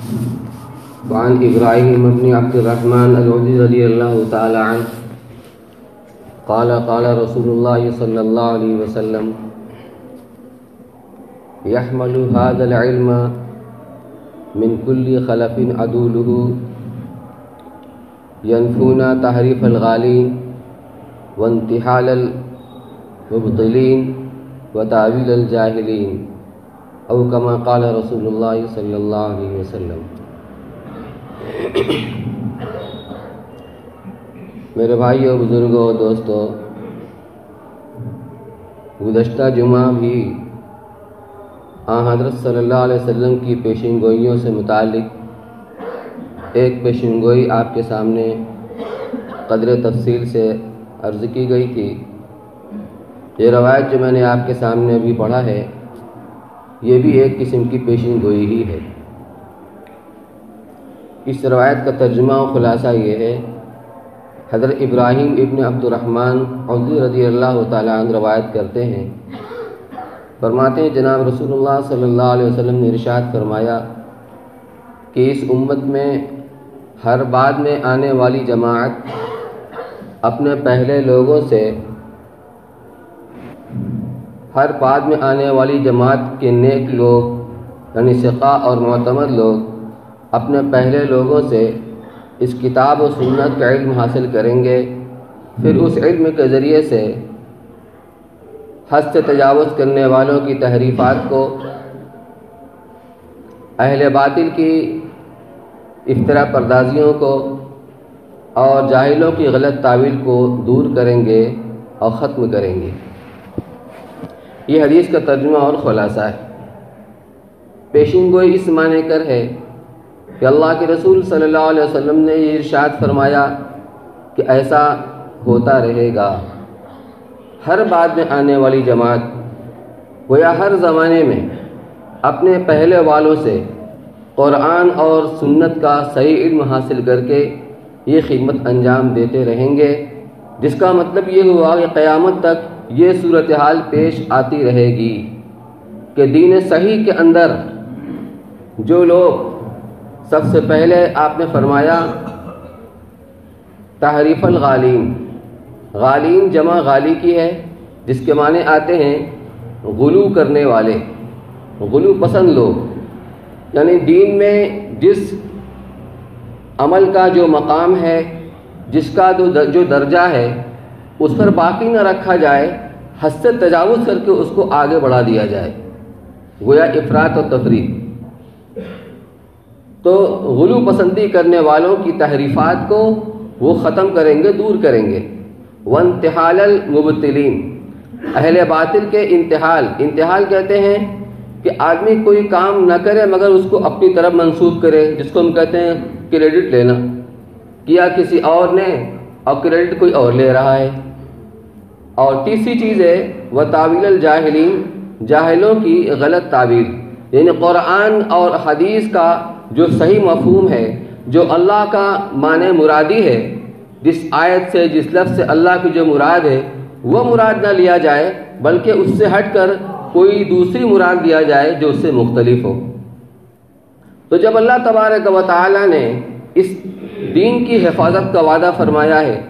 وعن ابراہیم بن عبد الرحمن العوزی رضی اللہ تعالی عنہ قال قال رسول اللہ صلی اللہ علیہ وسلم يحمل هذا العلم من كل خلف عدوله ينفون تحريف الغالين وانتحال المبطلين وتأويل الجاهلين او كما قال رسول اللہ صلی اللہ علیہ وسلم۔ میرے بھائیوں، بزرگوں، دوستوں، گزشتہ جمعہ بھی حضرت صلی اللہ علیہ وسلم کی پیشین گوئیوں سے متعلق ایک پیشین گوئی آپ کے سامنے قدر تفصیل سے عرض کی گئی تھی۔ یہ روایت جو میں نے آپ کے سامنے ابھی پڑھا ہے، یہ بھی ایک قسم کی پیشین گوئی ہی ہے۔ اس روایت کا ترجمہ و خلاصہ یہ ہے، حضرت ابراہیم ابن عبد الرحمن عوزی رضی اللہ تعالیٰ عنہ روایت کرتے ہیں، فرماتے ہیں جناب رسول اللہ صلی اللہ علیہ وسلم نے ارشاد فرمایا کہ اس امت میں ہر بعد میں آنے والی جماعت اپنے پہلے لوگوں سے، ہر بعد میں آنے والی جماعت کے نیک لوگ یعنی ثقہ اور معتمد لوگ اپنے پہلے لوگوں سے اس کتاب و سنت کا علم حاصل کریں گے، پھر اس علم کے ذریعے سے حد سے تجاوز کرنے والوں کی تحریفات کو، اہل باطل کی افترا پردازیوں کو اور جاہلوں کی غلط تعویل کو دور کریں گے اور ختم کریں گے۔ یہ حدیث کا ترجمہ اور خلاصہ ہے۔ پیشین گوئی اس معنی کر ہے کہ اللہ کے رسول صلی اللہ علیہ وسلم نے یہ ارشاد فرمایا کہ ایسا ہوتا رہے گا۔ ہر بعد میں آنے والی جماعت گویا ہر زمانے میں اپنے پہلے والوں سے قرآن اور سنت کا صحیح علم حاصل کر کے یہ خدمت انجام دیتے رہیں گے، جس کا مطلب یہ ہوا کہ قیامت تک یہ صورتحال پیش آتی رہے گی کہ دین صحیح کے اندر جو لوگ سب سے پہلے آپ نے فرمایا تحریف الغالین، غالین جمع غالی کی ہے، جس کے معنی آتے ہیں غلو کرنے والے، غلو پسند لوگ، یعنی دین میں جس عمل کا جو مقام ہے، جس کا جو درجہ ہے، اس پر باقی نہ رکھا جائے، حد سے تجاوز کر کے اس کو آگے بڑھا دیا جائے، گویا افراط و تفریط۔ تو غلو پسندی کرنے والوں کی تحریفات کو وہ ختم کریں گے، دور کریں گے۔ وانتحال المبطلین، اہل باطل کے انتحال کہتے ہیں کہ آدمی کوئی کام نہ کرے مگر اس کو اپنی طرف منسوب کرے، جس کو ہم کہتے ہیں کریڈٹ لینا، کیا کسی اور نے اور کریڈٹ کوئی اور لے رہا ہے۔ اور تیسری چیز ہے وتاویل الجاہلین، جاہلوں کی غلط تعویل، یعنی قرآن اور حدیث کا جو صحیح مفہوم ہے، جو اللہ کا معنی مرادی ہے، جس آیت سے جس لفظ سے اللہ کی جو مراد ہے وہ مراد نہ لیا جائے، بلکہ اس سے ہٹ کر کوئی دوسری مراد لیا جائے جو اس سے مختلف ہو۔ تو جب اللہ تبارک و تعالی نے اس دین کی حفاظت کا وعدہ فرمایا ہے،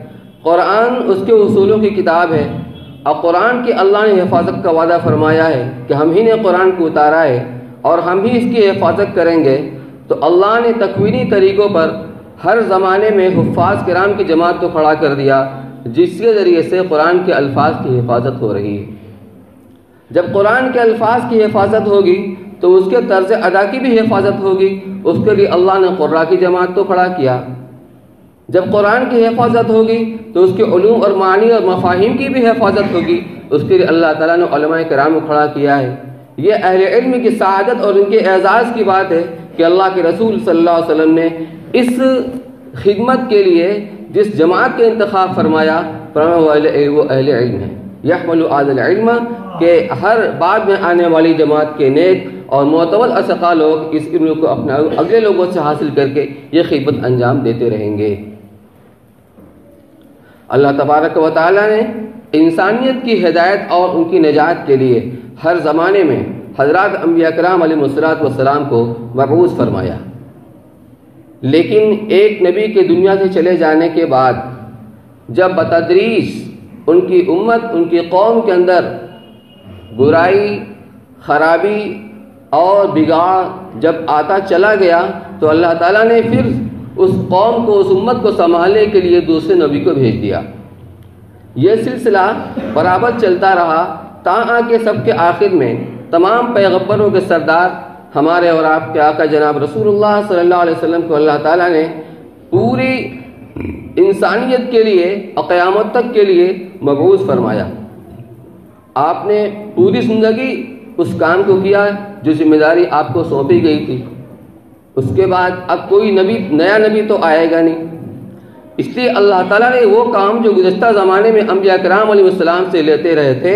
قرآن اس کے اصولوں کی کتاب ہے، اور قرآن کی اللہ نے حفاظت کا وعدہ فرمایا ہے کہ ہم ہی نے قرآن کو اتارا ہے اور ہم ہی اس کی حفاظت کریں گے، تو اللہ نے تکوینی طریقوں پر ہر زمانے میں حفاظ کرام کی جماعت کو کھڑا کر دیا، جس کے ذریعے سے قرآن کے الفاظ کی حفاظت ہو رہی ہے۔ جب قرآن کے الفاظ کی حفاظت ہوگی تو اس کے طرز ادا کی بھی حفاظت ہوگی، اس کے لیے اللہ نے قراء کی جماعت کو کھڑا کیا۔ جب قرآن کی حفاظت ہوگی تو اس کے علوم اور معانی اور مفاہیم کی بھی حفاظت ہوگی، اس کے لیے اللہ تعالیٰ نے علماء کرام کو کھڑا کیا ہے۔ یہ اہل علم کی سعادت اور ان کے اعزاز کی بات ہے کہ اللہ کے رسول صلی اللہ علیہ وسلم نے اس خدمت کے لیے جس جماعت کا انتخاب فرمایا وہ اہل علم ہے۔ یحمل هذا العلم کہ ہر بعد میں آنے والی جماعت کے نیک اور معتبر اثقاء لوگ اس علم کو اپنا اگلے لوگوں سے حاصل کر کے یہ خدمت انجام دیتے رہیں گے۔ اللہ تبارک و تعالی نے انسانیت کی ہدایت اور ان کی نجات کے لیے ہر زمانے میں حضرات انبیاء کرام علیہ الصلوۃ والسلام کو مبعوث فرمایا۔ لیکن ایک نبی کے دنیا سے چلے جانے کے بعد جب بتدریج ان کی امت، ان کی قوم کے اندر برائی، خرابی اور بگاڑ جب آتا چلا گیا تو اللہ تعالیٰ نے پھر اس قوم کو، اس امت کو سنبھالنے کے لیے دوسرے نبی کو بھیج دیا۔ یہ سلسلہ برابر چلتا رہا تاہم کہ سب کے آخر میں تمام پیغمبروں کے سردار ہمارے اور آپ کے آقا جناب رسول اللہ صلی اللہ علیہ وسلم کو اللہ تعالیٰ نے پوری انسانیت کے لیے اور قیامت تک کے لیے مبعوث فرمایا۔ آپ نے پوری زندگی اس کام کو کیا جو ذمہ داری آپ کو سونپی گئی تھی۔ اس کے بعد اب کوئی نیا نبی تو آئے گا نہیں، اس لیے اللہ تعالیٰ نے وہ کام جو گزشتہ زمانے میں انبیاء کرام علیہ السلام سے لیتے رہے تھے،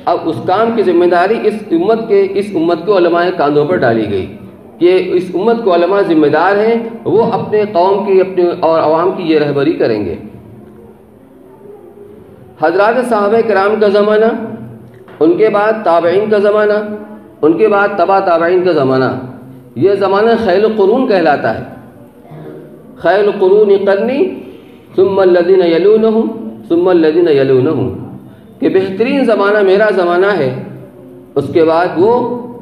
اب اس کام کی ذمہ داری اس امت کے علماء کاندھوں پر ڈالی گئی کہ اس امت کو علماء ذمہ دار ہیں، وہ اپنے قوم کی، اپنے اور عوام کی یہ رہبری کریں گے۔ حضرات صحابہ کرام کا زمانہ، ان کے بعد تابعین کا زمانہ، ان کے بعد تبع تابعین کا زمانہ، یہ زمانہ خیر القرون کہلاتا ہے۔ خیر القرون قرنی ثم الذین یلونہم ثم الذین یلونہم، کہ بہترین زمانہ میرا زمانہ ہے، اس کے بعد وہ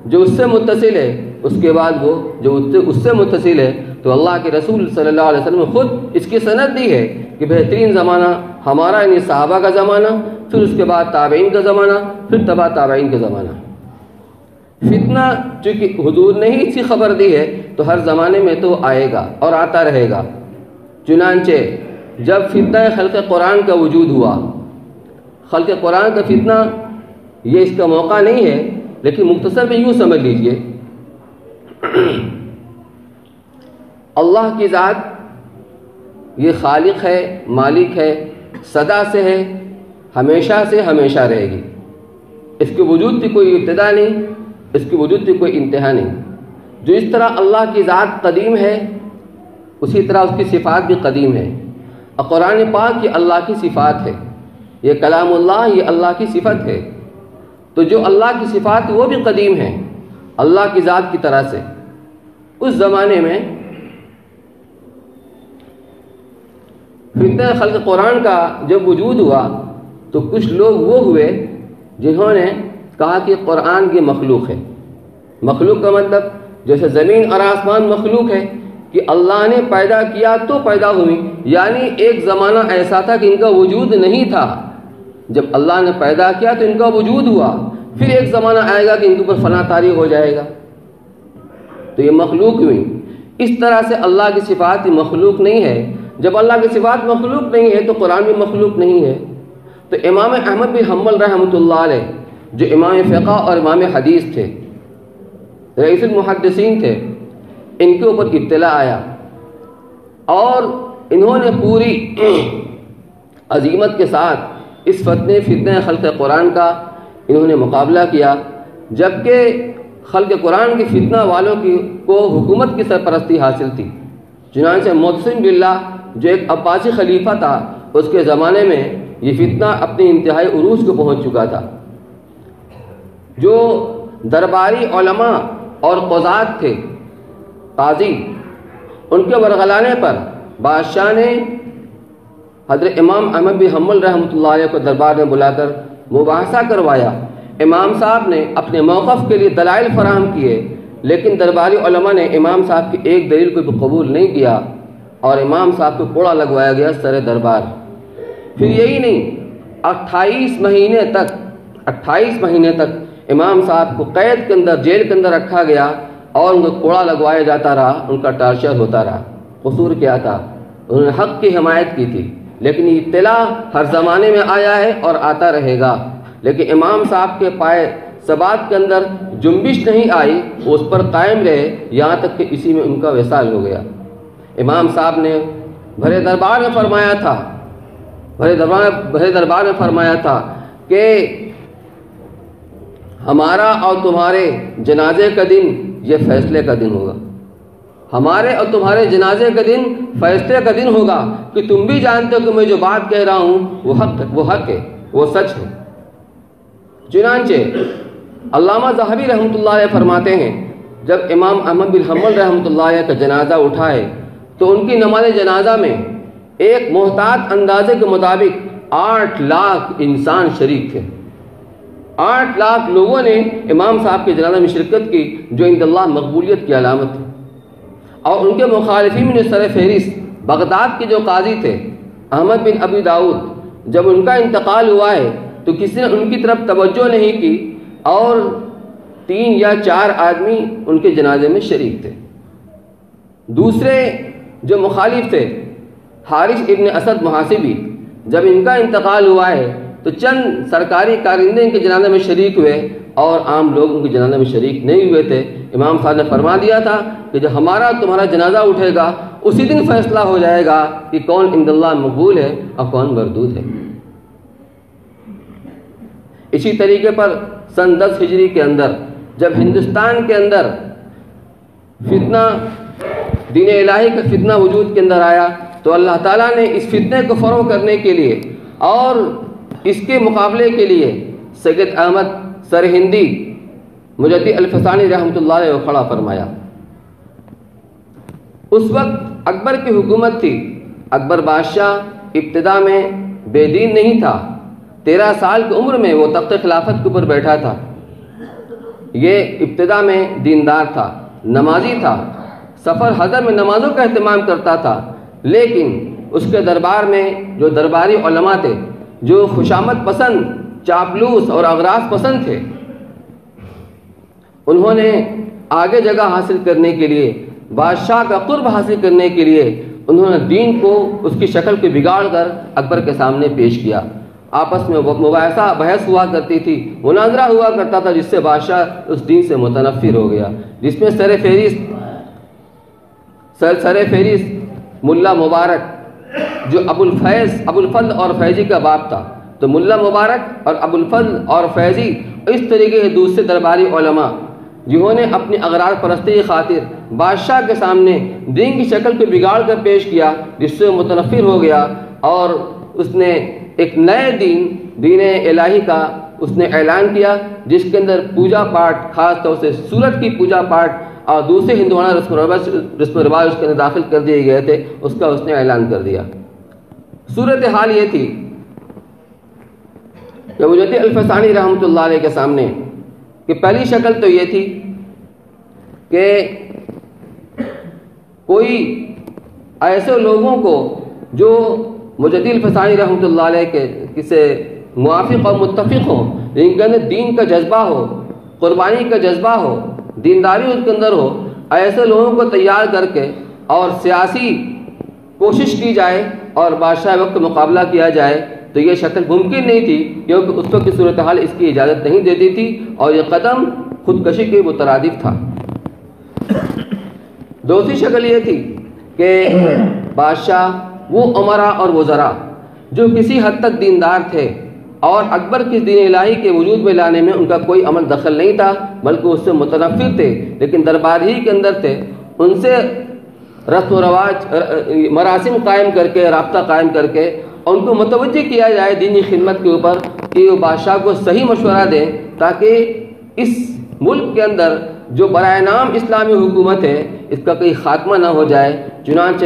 جو اس سے متصل ہے، اس کے بعد وہ جو اس سے متصل ہے۔ تو اللہ کے رسول صلی اللہ علیہ وسلم نے خود اس کی سند دی ہے کہ بہترین زمانہ ہمارا یعنی صحابہ کا زمانہ، پھر اس کے بعد تابعین کا زمانہ، پھر تبع تابعین کا زمانہ۔ فتنہ چونکہ حضور نے ہی اس کی خبر دی ہے تو ہر زمانے میں تو آئے گا اور آتا رہے گا۔ چنانچہ جب فتنہ خلق قرآن کا وجود ہوا، خلق قرآن کا فتنہ یہ اس کا موقع نہیں ہے، لیکن مختصر میں یوں سمجھ لیجئے، اللہ کی ذات یہ خالق ہے، مالک ہے، سدا سے ہے، ہمیشہ سے ہمیشہ رہے گی۔ اس کے وجود کی کوئی ابتدا نہیں، اس کے وجود کی کوئی انتہا نہیں۔ جو اس طرح اللہ کی ذات قدیم ہے، اسی طرح اس کی صفات بھی قدیم ہے، اور قرآن پاک یہ اللہ کی صفات ہے، یہ کلام اللہ یہ اللہ کی صفت ہے۔ تو جو اللہ کی صفات وہ بھی قدیم ہیں اللہ کی ذات کی طرح سے۔ اس زمانے میں فتنہ خلق قرآن کا جب وجود ہوا تو کچھ لوگ وہ ہوئے جنہوں نے کہا کہ قرآن کی مخلوق ہے۔ مخلوق کا مطلب جیسے زمین اور آسمان مخلوق ہے کہ اللہ نے پیدا کیا تو پیدا ہوئی، یعنی ایک زمانہ ایسا تھا کہ ان کا وجود نہیں تھا، جب اللہ نے پیدا کیا تو ان کا وجود ہوا، پھر ایک زمانہ آئے گا کہ ان کے اوپر فنا طاری ہو جائے گا، تو یہ مخلوق ہوئی۔ اس طرح سے اللہ کی صفات مخلوق نہیں ہے۔ جب اللہ کی صفات مخلوق نہیں ہے تو قرآن بھی مخلوق نہیں ہے۔ تو امام احمد بن حنبل رحمۃ اللہ علیہ جو امام فقہ اور امام حدیث تھے، رئیس المحدثین تھے، ان کے اوپر ابتلا آیا اور انہوں نے پوری عظیمت کے ساتھ اس فتنہ خلق قرآن کا انہوں نے مقابلہ کیا، جبکہ خلق قرآن کی فتنہ والوں کو حکومت کی سرپرستی حاصل تھی۔ چنانچہ معتصم باللہ جو ایک عباسی خلیفہ تھا، اس کے زمانے میں یہ فتنہ اپنی انتہائی عروج کو پہنچ چکا تھا۔ جو درباری علماء اور قضات تھے، قاضی، ان کے ورغلانے پر بادشاہ نے حضرت امام احمد بن حنبل رحمۃ اللہ علیہ کو دربار میں بلا کر مباحثہ کروایا۔ امام صاحب نے اپنے موقف کے لیے دلائل فراہم کیے، لیکن درباری علماء نے امام صاحب کی ایک دلیل کو بھی قبول نہیں کیا اور امام صاحب کو کوڑا لگوایا گیا سر دربار۔ پھر یہی نہیں، 28 مہینے تک امام صاحب کو قید کے اندر، جیل کے اندر رکھا گیا اور ان کو کوڑا لگوایا جاتا رہا، ان کا ٹارچر ہوتا رہا۔ قصور کیا تھا؟ انہوں نے حق کی حمایت کی تھی، لیکن یہ اطلاع ہر زمانے میں آیا ہے اور آتا رہے گا، لیکن امام صاحب کے پائے ثبات کے اندر جنبش نہیں آئی، وہ اس پر قائم رہے یہاں تک کہ اسی میں ان کا وصال ہو گیا۔ امام صاحب نے بھرے دربار میں فرمایا تھا کہ ہمارا اور تمہارے جنازے کا دن یہ فیصلے کا دن ہوگا، ہمارے اور تمہارے جنازے کا دن فیصلے کا دن ہوگا، کہ تم بھی جانتے ہو کہ میں جو بات کہہ رہا ہوں وہ حق ہے، وہ سچ ہے۔ چنانچہ علامہ ذہبی رحمۃ اللہ علیہ فرماتے ہیں، جب امام احمد بن حنبل رحمۃ اللہ علیہ کا جنازہ اٹھائے تو ان کی نماز جنازہ میں ایک محتاط اندازے کے مطابق 8 لاکھ انسان شریک تھے۔ 8 لاکھ لوگوں نے امام صاحب کے جنازہ میں شرکت کی، جو عند اللہ مقبولیت کی علامت ہے۔ اور ان کے مخالفین میں سر فہرست بغداد کے جو قاضی تھے احمد بن ابی داؤد، جب ان کا انتقال ہوا ہے تو کسی نے ان کی طرف توجہ نہیں کی اور 3 یا 4 آدمی ان کے جنازے میں شریک تھے۔ دوسرے جو مخالف تھے حارث ابن اسد محاسبی، جب ان کا انتقال ہوا ہے تو چند سرکاری کارندے ان کے جنازے میں شریک ہوئے اور عام لوگ ان کے جنازے میں شریک نہیں ہوئے تھے۔ امام صاحب نے فرما دیا تھا کہ جب ہمارا تمہارا جنازہ اٹھے گا اسی دن فیصلہ ہو جائے گا کہ کون عند اللہ مقبول ہے اور کون مردود ہے۔ اسی طریقے پر سن 10 ہجری کے اندر جب ہندوستان کے اندر فتنہ دین الہی کا فتنہ وجود کے اندر آیا تو اللہ تعالیٰ نے اس فتنے کو فروغ کرنے کے لیے اور اس کے مقابلے کے لیے سید احمد سرہندی مجدد الفسانی رحمۃ اللہ علیہ کو کھڑا فرمایا۔ اس وقت اکبر کی حکومت تھی۔ اکبر بادشاہ ابتدا میں بے دین نہیں تھا، 13 سال کی عمر میں وہ تخت خلافت کے اوپر بیٹھا تھا۔ یہ ابتدا میں دیندار تھا، نمازی تھا، سفر حضر میں نمازوں کا اہتمام کرتا تھا، لیکن اس کے دربار میں جو درباری علماء تھے جو خوشامد پسند، چاپلوس اور اغراض پسند تھے، انہوں نے آگے جگہ حاصل کرنے کے لیے، بادشاہ کا قرب حاصل کرنے کے لیے انہوں نے دین کو اس کی شکل کو بگاڑ کر اکبر کے سامنے پیش کیا۔ آپس میں مباحثہ بحث ہوا کرتی تھی، مناظرہ ہوا کرتا تھا، جس سے بادشاہ اس دین سے متنفر ہو گیا، جس میں سر فہرست ملا مبارک جو ابو الفضل اور فیضی کا باپ تھا، تو ملا مبارک اور ابو الفضل اور فیضی اس طریقے کے دوسرے درباری علماء جنہوں نے اپنی اغراض پرستی کی خاطر بادشاہ کے سامنے دین کی شکل کو بگاڑ کر پیش کیا، جس سے متنفر ہو گیا اور اس نے ایک نئے دین الہی کا اس نے اعلان کیا، جس کے اندر پوجا پاٹ، خاص طور سے سورج کی پوجا پاٹ اور دوسرے ہندوانہ رسم و رواج اس کے اندر داخل کر دیے گئے تھے، اس کا اس نے اعلان کر دیا۔ صورتحال یہ تھی کہ مجدد الفسانی رحمۃ اللہ علیہ کے سامنے کہ پہلی شکل تو یہ تھی کہ کوئی ایسے لوگوں کو جو مجدد الفسانی رحمۃ اللہ علیہ کے سے موافق اور متفق ہوں، جن کے اندر دین کا جذبہ ہو، قربانی کا جذبہ ہو، دینداری اس کے اندر ہو، ایسے لوگوں کو تیار کر کے اور سیاسی کوشش کی جائے اور بادشاہ وقت کا مقابلہ کیا جائے، تو یہ شکل ممکن نہیں تھی، کیونکہ اس وقت کی صورتحال اس کی اجازت نہیں دیتی تھی اور یہ قدم خودکشی کے مترادف تھا۔ دوسری شکل یہ تھی کہ بادشاہ وہ امراء اور وزراء جو کسی حد تک دیندار تھے اور اکبر کی دین الہی کے وجود میں لانے میں ان کا کوئی عمل دخل نہیں تھا، بلکہ اس سے متنفر تھے، لیکن دربار ہی کے اندر تھے، ان سے رسم و رواج مراسم قائم کر کے، رابطہ قائم کر کے ان کو متوجہ کیا جائے دینی خدمت کے اوپر کہ وہ بادشاہ کو صحیح مشورہ دیں، تاکہ اس ملک کے اندر جو برائے نام اسلامی حکومت ہے اس کا کوئی خاتمہ نہ ہو جائے۔ چنانچہ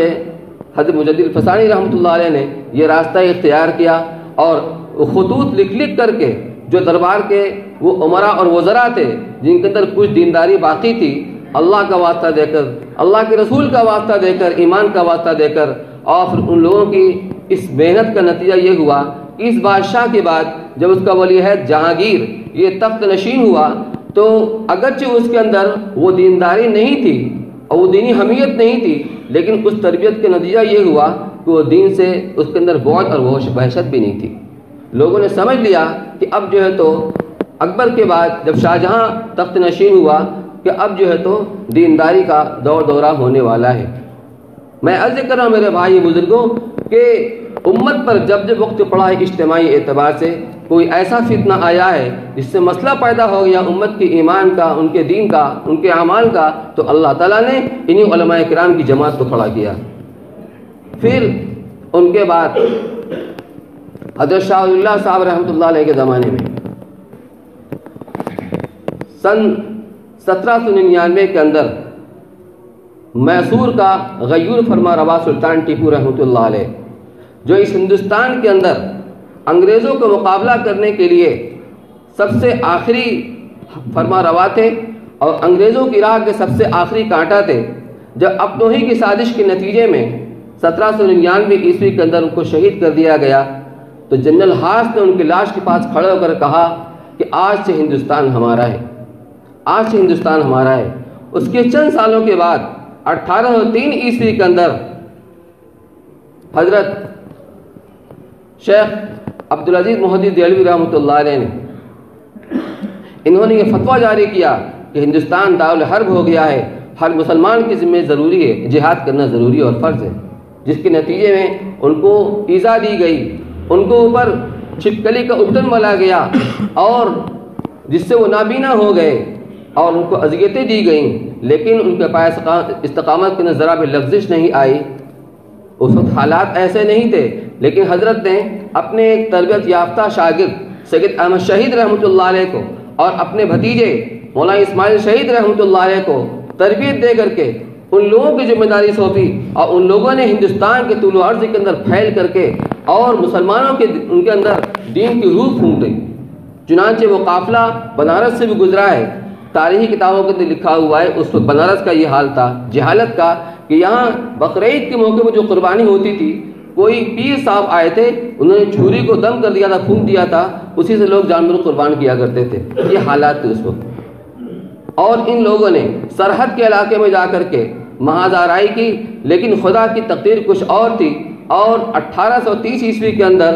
حضرت مجدد الفسانی رحمۃ اللہ علیہ نے یہ راستہ اختیار کیا اور خطوط لکھ کر کے جو دربار کے وہ امراء اور وزراء تھے جن کے اندر کچھ دینداری باقی تھی، اللہ کا واسطہ دے کر، اللہ کے رسول کا واسطہ دے کر، ایمان کا واسطہ دے کر، اور پھر ان لوگوں کی اس محنت کا نتیجہ یہ ہوا کہ اس بادشاہ کے بعد جب اس کا ولی عہد جہانگیر یہ تخت نشین ہوا تو اگرچہ اس کے اندر وہ دینداری نہیں تھی اور وہ دینی حمیت نہیں تھی، لیکن اس تربیت کا نتیجہ یہ ہوا کہ وہ دین سے اس کے اندر بعد اور وحشت بھی نہیں تھی۔ لوگوں نے سمجھ لیا کہ اب جو ہے تو اکبر کے بعد جب شاہ جہاں تخت نشین ہوا کہ اب جو ہے تو دینداری کا دور دورہ ہونے والا ہے۔ میں عرض کر رہا ہوں میرے بھائی بزرگوں کہ امت پر جب وقت پڑا ہے اجتماعی اعتبار سے کوئی ایسا فتنہ آیا ہے جس سے مسئلہ پیدا ہو گیا امت کے ایمان کا، ان کے دین کا، ان کے اعمال کا، تو اللہ تعالیٰ نے انہی علماء کرام کی جماعت کو کھڑا کیا۔ پھر ان کے بعد حضرت شاہ ولی اللہ صاحب رحمۃ اللہ علیہ کے زمانے میں سن 1799 کے اندر میسور کا غیور فرما روا سلطان ٹیپو رحمۃ اللہ علیہ، جو اس ہندوستان کے اندر انگریزوں کو مقابلہ کرنے کے لیے سب سے آخری فرما روا تھے اور انگریزوں کی راہ کے سب سے آخری کانٹا تھے، جب اپنوں ہی کی سازش کے نتیجے میں 1799 عیسوی کے اندر ان کو شہید کر دیا گیا، تو جنرل ہاس نے ان کی لاش کے پاس کھڑے ہو کر کہا کہ آج سے ہندوستان ہمارا ہے، آج سے ہندوستان ہمارا ہے۔ اس کے چند سالوں کے بعد 1803 عیسوی کے اندر حضرت شیخ عبدالعزیز محدث دہلوی رحمۃ اللہ علیہ نے انہوں نے یہ فتویٰ جاری کیا کہ ہندوستان دارالحرب ہو گیا ہے، ہر مسلمان کی ذمہ ضروری ہے، جہاد کرنا ضروری اور فرض ہے، جس کے نتیجے میں ان کو ایذا دی گئی، ان کو اوپر چھپکلی کا ابٹن ملا گیا اور جس سے وہ نابینا ہو گئے اور ان کو اذیتیں دی گئیں، لیکن ان کے پاس استقامت کے ذرا بھی لغزش نہیں آئی۔ اس وقت حالات ایسے نہیں تھے، لیکن حضرت نے اپنے ایک تربیت یافتہ شاگرد سید احمد شہید رحمۃ اللہ علیہ کو اور اپنے بھتیجے مولانا اسماعیل شہید رحمۃ اللہ علیہ کو تربیت دے کر کے ان لوگوں کی ذمہ داری سونپی، اور ان لوگوں نے ہندوستان کے طول و عرض کے اندر پھیل کر کے اور مسلمانوں کے ان کے اندر دین کی روح پھونک گئی۔ چنانچہ وہ قافلہ بنارس سے بھی گزرا ہے، تاریخی کتابوں کے اندر لکھا ہوا ہے اس وقت بنارس کا یہ حال تھا جہالت کا کہ یہاں بقرعید کے موقع پر جو قربانی ہوتی تھی، کوئی پیر صاحب آئے تھے، انہوں نے چھری کو دم کر دیا تھا، پھونک دیا تھا، اسی سے لوگ جانور قربان کیا کرتے تھے۔ یہ حالات تھے اس وقت، اور ان لوگوں نے سرحد کے علاقے میں جا کر کے محاذ آرائی کی، لیکن خدا کی تقدیر کچھ اور تھی، اور 1830 عیسوی کے اندر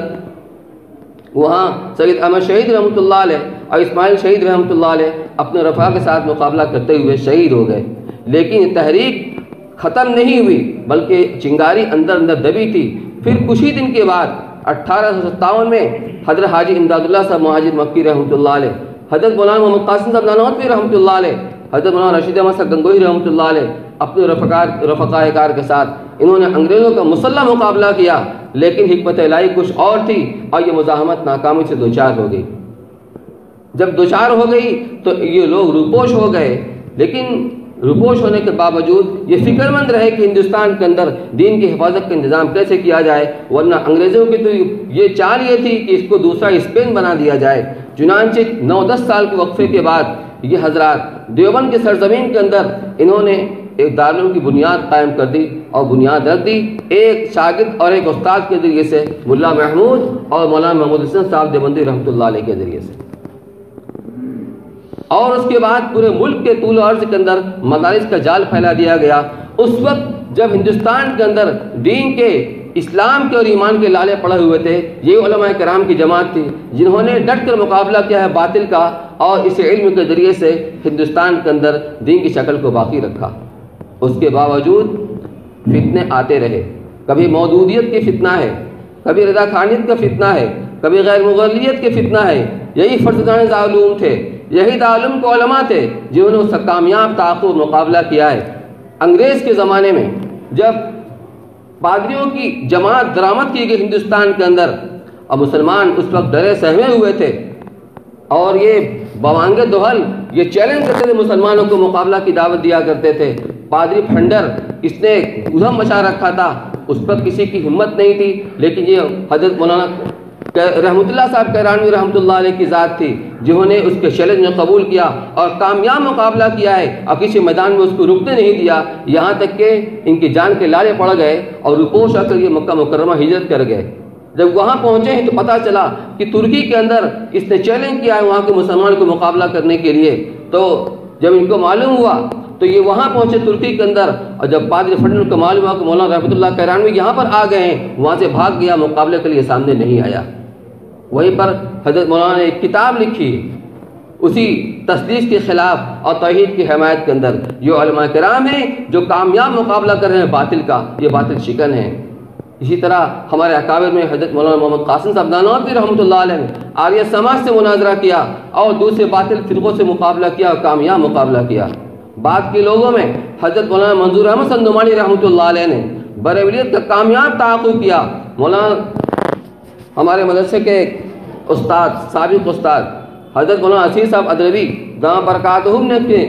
وہاں سید احمد شہید رحمۃ اللہ علیہ اور اسماعیل شہید رحمۃ اللہ علیہ اپنے رفاق کے ساتھ مقابلہ کرتے ہوئے شہید ہو گئے، لیکن یہ تحریک ختم نہیں ہوئی بلکہ چنگاری اندر اندر دبی تھی۔ پھر کچھ ہی دن کے بعد 1857 میں حضرت حاجی امداد اللہ صاحب مہاجر مکی رحمۃ اللہ علیہ، حضرت مولانا محمد قاسم صاحب نانوتوی رحمۃ اللہ علیہ، حضرت مولانا رشید احمد صاحب گنگوہی رحمۃ اللہ علیہ اپنے رفقائے کار کے ساتھ انہوں نے انگریزوں کا مسلح مقابلہ کیا، لیکن حکمت الہی کچھ اور تھی اور یہ مزاحمت ناکامی سے دوچار ہو گئی۔ جب دوچار ہو گئی تو یہ لوگ روپوش ہو گئے، لیکن روپوش ہونے کے باوجود یہ فکر مند رہے کہ ہندوستان کے اندر دین کی حفاظت کا انتظام کیسے کیا جائے، ورنہ انگریزوں کی تو یہ چال یہ تھی کہ اس کو دوسرا اسپین بنا دیا جائے۔ چنانچہ 9-10 سال کے وقفے کے بعد یہ حضرات دیوبند کے سرزمین کے اندر انہوں نے ایک دارالعلوم کی بنیاد قائم کر دی اور بنیاد رکھ دی ایک شاگرد اور ایک استاد کے ذریعے سے، ملا محمود اور مولانا محمود حسن صاحب دیوبندی رحمۃ اللہ علیہ کے ذریعے سے، اور اس کے بعد پورے ملک کے طول و عرض کے اندر مدارس کا جال پھیلا دیا گیا۔ اس وقت جب ہندوستان کے اندر دین کے، اسلام کے اور ایمان کے لالے پڑے ہوئے تھے، یہ علماء کرام کی جماعت تھی جنہوں نے ڈٹ کر مقابلہ کیا ہے باطل کا، اور اس علم کے ذریعے سے ہندوستان کے اندر دین کی شکل کو باقی رکھا۔ اس کے باوجود فتنے آتے رہے، کبھی مودودیت کی فتنہ ہے، کبھی رضا خانیت کا فتنہ ہے، کبھی غیر مغلیت کے فتنہ ہے۔ یہی فرزندان دارالعلوم تھے، یہی دارالعلوم کے علماء تھے جنہوں نے اس کا کامیاب تعاقب مقابلہ کیا ہے۔ انگریز کے زمانے میں جب پادریوں کی جماعت درآمد کی گئی ہندوستان کے اندر، اور مسلمان اس وقت ڈرے سہمے ہوئے تھے، اور یہ بوانگ دوہل یہ چیلنج کرتے تھے، مسلمانوں کو مقابلہ کی دعوت دیا کرتے تھے۔ پادری پھنڈر اس نے ادھم مچا رکھا تھا، اس پر کسی کی ہمت نہیں تھی، لیکن یہ حضرت مولانا رحمۃ اللہ صاحب کیرانوی رحمۃ اللہ علیہ کی ذات تھی جنہوں نے اس کے چیلنج میں قبول کیا اور کامیاب مقابلہ کیا ہے، اور کسی میدان میں اس کو رکنے نہیں دیا، یہاں تک کہ ان کی جان کے لالے پڑ گئے اور روپوش آ کر یہ مکہ مکرمہ ہجرت کر گئے۔ جب وہاں پہنچے ہیں تو پتہ چلا کہ ترکی کے اندر اس نے چیلنج کیا ہے وہاں کے مسلمانوں کو مقابلہ کرنے کے لیے، تو جب ان کو معلوم ہوا تو یہ وہاں پہنچے ترکی کے اندر، اور جب پادری فنڈر کو معلوم ہوا کہ مولانا رحمۃ اللہ کیرانوی یہاں پر آ گئے ہیں، وہاں سے بھاگ گیا، مقابلے کے لیے سامنے نہیں آیا۔ وہیں پر حضرت مولانا نے ایک کتاب لکھی اسی تصدیق کے خلاف اور توحید کی حمایت کے اندر۔ جو علماء کرام ہیں جو کامیاب مقابلہ کر رہے ہیں باطل کا، یہ باطل شکن ہے۔ اسی طرح ہمارے اکابر میں حضرت مولانا محمد قاسم صاحب نانوتوی رحمۃ اللہ علیہ نے آریہ سماج سے مناظرہ کیا اور دوسرے باطل فرقوں سے مقابلہ کیا اور کامیاب مقابلہ کیا۔ بعد کے لوگوں میں حضرت مولانا منظور احمد سندمانی رحمۃ اللہ علیہ نے بریلیت کا کامیاب تعاقب کیا۔ مولانا ہمارے مدرسے کے استاد، سابق استاد حضرت مولانا اسیر صاحب ادروی دامت برکاتہم نے اپنے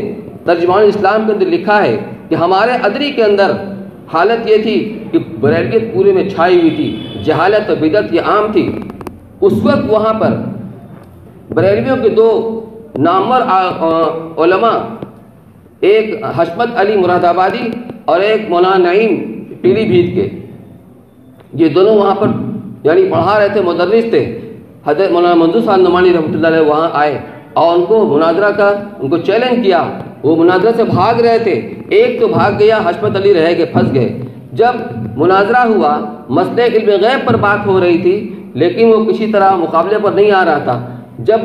ترجمان اسلام کے اندر لکھا ہے کہ ہمارے ادری کے اندر حالت یہ تھی کہ بریلویت پورے میں چھائی ہوئی تھی، جہالت و بدعت یہ عام تھی۔ اس وقت وہاں پر بریلویوں کے دو نامور علماء، ایک حشمت علی مراد آبادی اور ایک مولانا نعیم پیلی بھیت کے، یہ دونوں وہاں پر یعنی پڑھا رہے تھے، مدرس تھے۔ حضرت مولانا منظور صاحب نعمانی رحمۃ اللہ علیہ وہاں آئے اور ان کو مناظرہ کا ان کو چیلنج کیا۔ وہ مناظرہ سے بھاگ رہے تھے، ایک تو بھاگ گیا، حشمت علی رہ گئے، پھنس گئے۔ جب مناظرہ ہوا، مسئلہ علم غیب پر بات ہو رہی تھی، لیکن وہ کسی طرح مقابلے پر نہیں آ رہا تھا۔ جب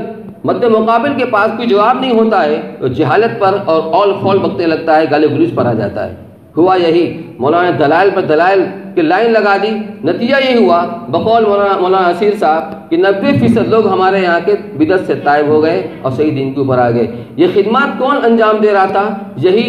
مد مقابل کے پاس کوئی جواب نہیں ہوتا ہے تو جہالت پر اور اول خول بکنے لگتا ہے، گالی گلوچ پر آ جاتا ہے۔ ہوا یہی، مولانا نے دلائل پر دلائل کی لائن لگا دی۔ نتیجہ یہ ہوا بقول مولانا اسیر صاحب کہ 90% لوگ ہمارے یہاں کے بدعت سے تائب ہو گئے اور صحیح دین کے اوپر آ گئے۔ یہ خدمات کون انجام دے رہا تھا؟ یہی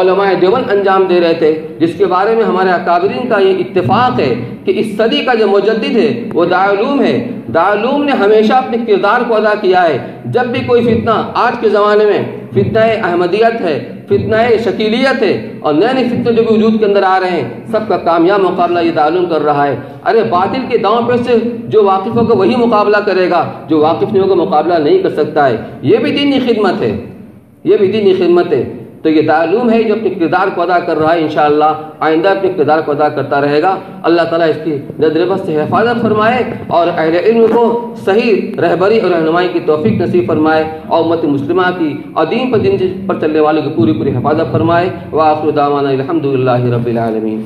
علماء دیوبند انجام دے رہے تھے، جس کے بارے میں ہمارے اکابرین کا یہ اتفاق ہے کہ اس صدی کا جو مجدد ہے وہ دارالعلوم ہے۔ دارالعلوم نے ہمیشہ اپنے کردار کو ادا کیا ہے۔ جب بھی کوئی فتنہ، آج کے زمانے میں فتنہ احمدیت ہے، فتنہ شکیلیت ہے، اور نئے نئے فتنے جو بھی وجود کے اندر آ رہے ہیں، سب کا کامیاب مقابلہ یہ دارالعلوم کر رہا ہے۔ ارے باطل کے داؤں پہ سے جو واقف ہوگا وہی مقابلہ کرے گا، جو واقف نہیں ہوگا مقابلہ نہیں کر سکتا ہے۔ یہ بھی دینی خدمت ہے، یہ بھی دینی خدمت ہے۔ تو یہ دارالعلوم ہے جو اپنے کردار کو ادا کر رہا ہے، انشاءاللہ آئندہ اپنے کردار کو ادا کرتا رہے گا۔ اللہ تعالیٰ اس کی نظر بد سے حفاظت فرمائے اور اہل علم کو صحیح رہبری اور رہنمائی کی توفیق نصیب فرمائے، اور امت مسلمہ کی اور دین پر چلنے والوں کی پوری حفاظت فرمائے۔ وآخر دعوانا الحمدللہ رب العالمین۔